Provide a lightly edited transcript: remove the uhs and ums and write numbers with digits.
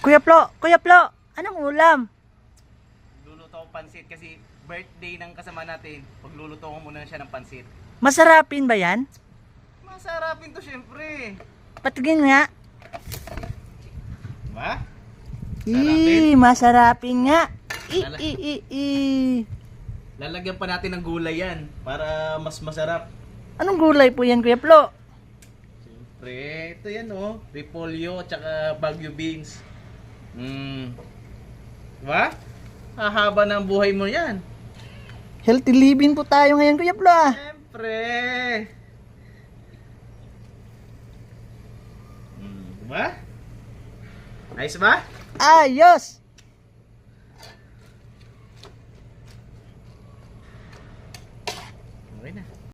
Kuya Plo, anong ulam? Luluto ko pansit kasi birthday ng kasama natin. Pagluluto ko muna siya ng pansit. Masarapin ba yan? Masarapin to syempre. Patigin nga. Diba? Masarapin nga. Lala- I. Lalagyan pa natin ng gulay yan para mas masarap. Anong gulay po yan, Kuya Plo? Siyempre, ito yan oh. Repolyo at saka Baguio beans. Diba? Hahaba ng buhay mo yan. Healthy living po tayo ngayon, Kuya Plo ah. Siyempre. Diba? Nice ba? Ayos! Okay na.